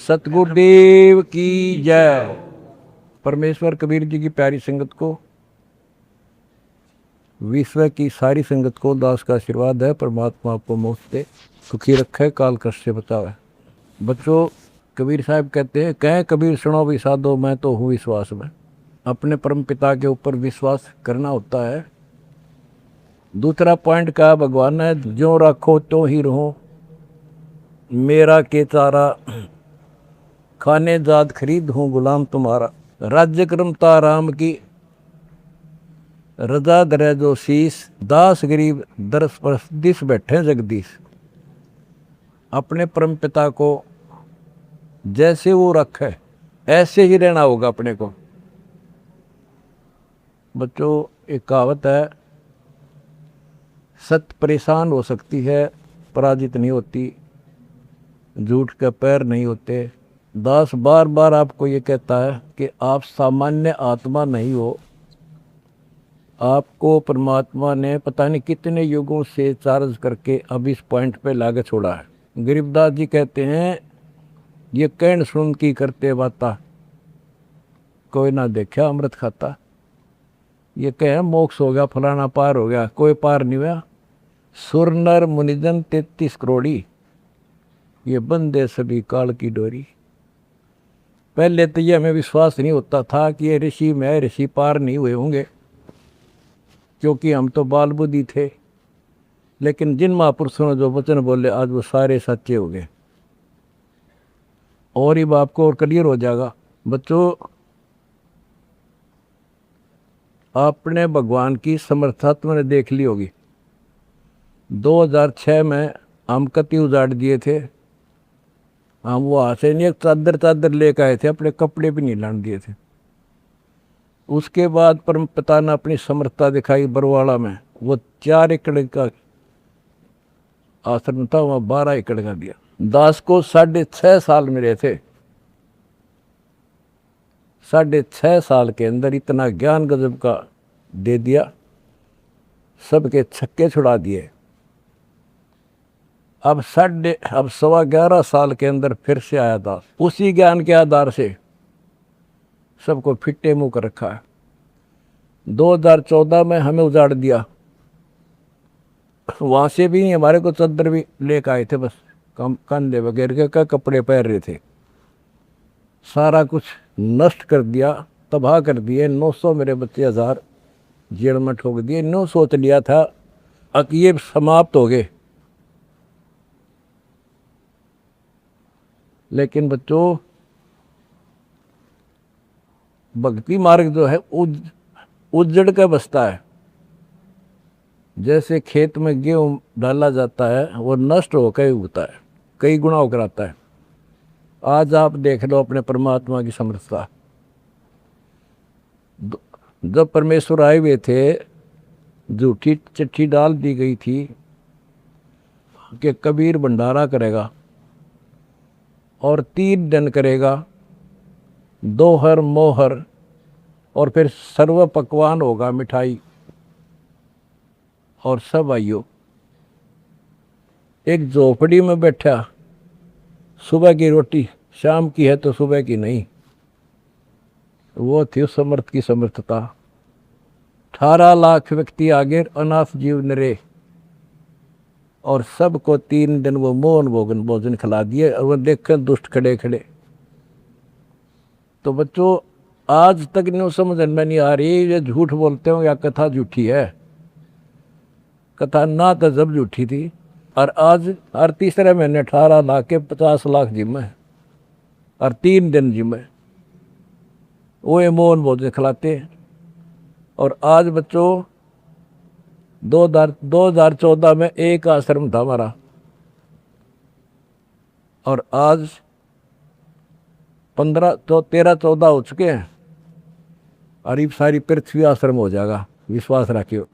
सतगुरुदेव की जय। परमेश्वर कबीर जी की प्यारी संगत को, विश्व की सारी संगत को दास का आशीर्वाद है। परमात्मा आपको मोक्ष दे, सुखी रखे, काल कष्ट से बचावे। बच्चों, कबीर साहब कहते हैं, कहें कबीर सुनो भी साधो, मैं तो हूँ विश्वास में। अपने परम पिता के ऊपर विश्वास करना होता है। दूसरा पॉइंट कहा भगवान ने, जो रखो तो ही रहो, मेरा के चारा खाने जाद खरीद हूँ गुलाम तुम्हारा। राज्य क्रमता राम की रजा धरे जो शीस, दास गरीब दरस परस दिस बैठे जगदीश। अपने परम पिता को जैसे वो रखे ऐसे ही रहना होगा अपने को। बच्चों, एक कहावत है, सत्य परेशान हो सकती है, पराजित नहीं होती, झूठ के पैर नहीं होते। दास बार बार आपको ये कहता है कि आप सामान्य आत्मा नहीं हो। आपको परमात्मा ने पता नहीं कितने युगों से चार्ज करके अब इस पॉइंट पे लाके छोड़ा है। गरीबदास जी कहते हैं, ये कहन सुन की करते बाता, कोई ना देखा अमृत खाता। ये कहे मोक्ष हो गया, फलाना पार हो गया, कोई पार नहीं हुआ। सुर नर मुनिजन 33 करोड़ी, ये बंदे सभी काल की डोरी। पहले तो ये हमें विश्वास नहीं होता था कि ये ऋषि में ऋषि पार नहीं हुए होंगे, क्योंकि हम तो बाल बुद्धि थे। लेकिन जिन महापुरुषों ने जो वचन बोले, आज वो सारे सच्चे हो गए। और ही बाप को और क्लियर हो जाएगा। बच्चों, आपने भगवान की समर्था तुमने देख ली होगी। 2006 में हम कति उजाड़ दिए थे। हम वहाँ से नहीं, एक चादर लेकर आए थे, अपने कपड़े भी नहीं लाने दिए थे। उसके बाद परम पिता ने अपनी समर्थता दिखाई बरवाड़ा में। वो 4 एकड़ का आश्रम था, वहाँ 12 एकड़ का दिया। दास को 6.5 साल मिले थे। 6.5 साल के अंदर इतना ज्ञान गजब का दे दिया, सबके छक्के छुड़ा दिए। अब 11.25 साल के अंदर फिर से आया दास, उसी ज्ञान के आधार से सबको फिट्टे मुंह कर रखा है। 2014 में हमें उजाड़ दिया। वहाँ से भी हमारे को चद्दर भी लेकर आए थे, बस कंधे वगैरह के कपड़े पहन रहे थे। सारा कुछ नष्ट कर दिया, तबाह कर दिए। 900 मेरे बच्चे 1000 जेल में ठोक दिए। 9 सोच लिया था कि ये समाप्त हो गए। लेकिन बच्चों, भक्ति मार्ग जो है उजड़ के बसता है। जैसे खेत में गेहूं डाला जाता है, वो नष्ट होकर उगता है, कई गुना होकर आता है। आज आप देख लो अपने परमात्मा की समर्थता। जब परमेश्वर आए हुए थे, झूठी चिट्ठी डाल दी गई थी कि कबीर भंडारा करेगा और 3 दिन करेगा, दोहर मोहर, और फिर सर्व पकवान होगा, मिठाई। और सब आइयो। एक झोपड़ी में बैठा, सुबह की रोटी शाम की है तो सुबह की नहीं। वो थी उस समर्थ की समर्थता। 18 लाख व्यक्ति आगे, अनाथ जीव नरे, और सबको 3 दिन वो मोहन भोजन खिला दिए। और वो देखें दुष्ट खड़े खड़े। तो बच्चों, आज तक नहीं समझ में नहीं आ रही, ये झूठ बोलते हो या कथा झूठी है। कथा ना तो जब झूठी थी, और आज हर तीसरे महीने 18 लाख के 50 लाख जिम्मे, और 3 दिन जिम्मे वो ये मोहन भोजन खिलाते। और आज बच्चों, 2014 में एक आश्रम था हमारा, और आज 13-14 हो चुके हैं। और ये सारी पृथ्वी आश्रम हो जाएगा, विश्वास रखियो।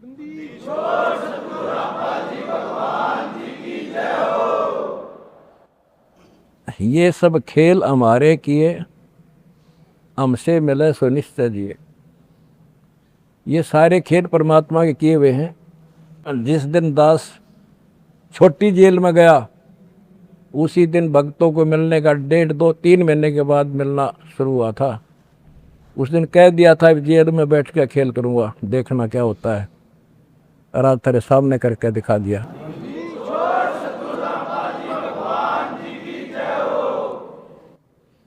ये सब खेल हमारे किए, हमसे मिले सो निश्चय जिए। ये सारे खेल परमात्मा के किए हुए हैं। जिस दिन दास छोटी जेल में गया, उसी दिन भक्तों को मिलने का 1.5-2-3 महीने के बाद मिलना शुरू हुआ था। उस दिन कह दिया था जेल में बैठ के खेल करूँगा, देखना क्या होता है। और आज तेरे सामने करके दिखा दिया।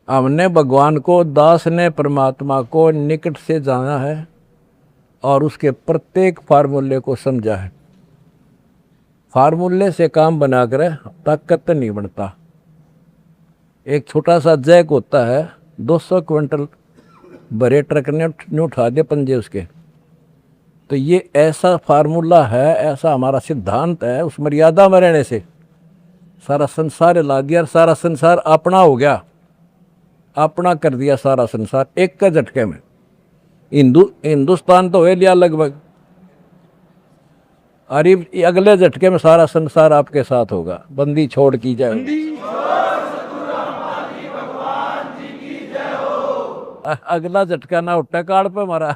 हमने भगवान को, दास ने परमात्मा को निकट से जाना है और उसके प्रत्येक फार्मूले को समझा है। फार्मूले से काम बनाकर ताकत नहीं बनता। एक छोटा सा जैक होता है, 200 क्विंटल भरे ट्रक ने उठा दे पंजे उसके। तो ये ऐसा फार्मूला है, ऐसा हमारा सिद्धांत है। उस मर्यादा में रहने से सारा संसार हिला दिया और सारा संसार अपना हो गया, अपना कर दिया सारा संसार एक का झटके में। हिंदुस्तान तो हो लिया लगभग, अरे अगले झटके में सारा संसार आपके साथ होगा। बंदी छोड़ की जाए। अगला झटका ना उठा काल पे हमारा।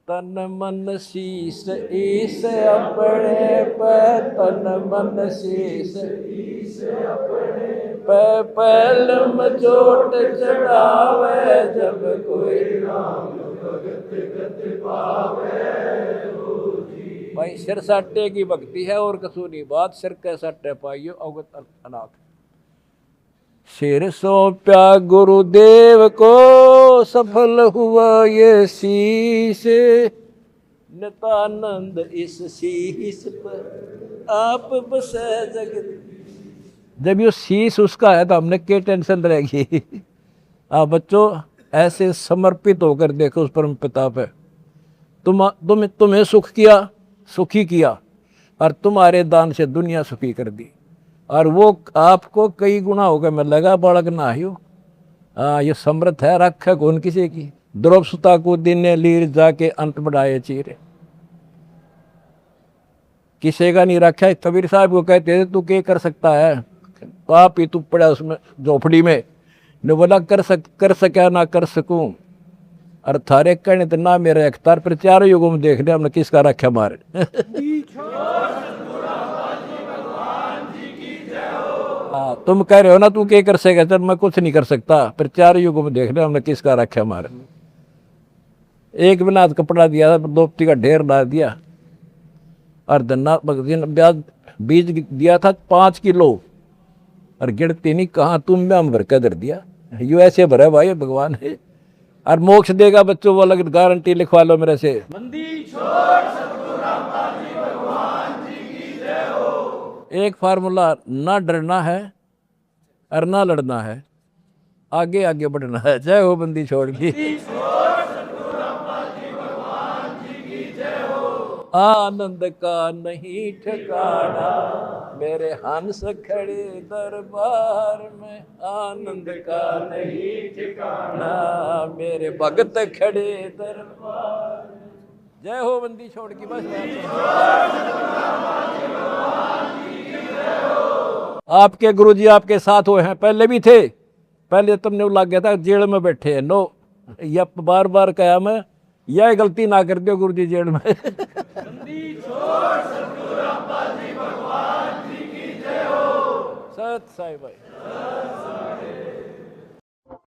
तन मन शीस ईस अपने पे, तन मन शीस ईस अपने पे, पहलम चोट चढ़ावे जब कोई राम भगत गति पावे। भाई सिर साटे की भक्ति है और कसूनी बात, सिर के साटे पाइयो अवगत अनाथ। सिर सौंप्या गुरुदेव को, सफल हुआ ये शीश, नितानंद इस शीश पर आप बसे जगत। जब ये शीश उसका है तो हमने क्या टेंशन रहेगी। आप बच्चों ऐसे समर्पित होकर देखो उस परम पिता पे। तुम्हें सुख किया, सुखी किया, और तुम्हारे दान से दुनिया सुखी कर दी, और वो आपको कई गुना होकर मिलेगा। बालक ना हो, ये समर्थ है, रख कौन किसी की। द्रौप सुता को दिन लीर जाके अंत बढ़ाए चीरे, किसी का नहीं रखा है। कबीर साहब को कहते थे तू क्या कर सकता है, आप ही तू पड़ा उसमें झोपड़ी में। ने बोला कर सका ना कर सकूं, और थारे कहने तो ना मेरे अख्तार पर, चारों युगों में देख लिया हमने किसका रखा मारे। तुम कह रहे हो ना तू क्या कर सकेगा, चल मैं कुछ नहीं कर सकता, पर चारों युगों में देख लिया हमने किसका रखा मारे। एक बिना कपड़ा दिया था, दोपती का ढेर ला दिया, और धन्ना बीज दिया था 5 किलो, और गिरती नहीं कहाँ तुम में हम भर कर धर दिया। यू ऐसे भरा भाई भगवान है, और मोक्ष देगा बच्चों वो अलग गारंटी लिखवा लो मेरे से। एक फार्मूला, ना डरना है और ना लड़ना है, आगे आगे बढ़ना है। जय हो बंदी छोड़ की। आनंद का नहीं ठिकाना, मेरे हंस खड़े दरबार में। आनंद का नहीं ठिकाना, मेरे भगत खड़े दरबार में। जय हो बंदी छोड़ की। बस आपके गुरुजी आपके साथ हुए हैं, पहले भी थे। पहले तुमने लग गया था जेल में बैठे हैं। नो, या बार बार कहा मैं, यह गलती ना कर दो गुरुजी जेल में। सत साई भाई।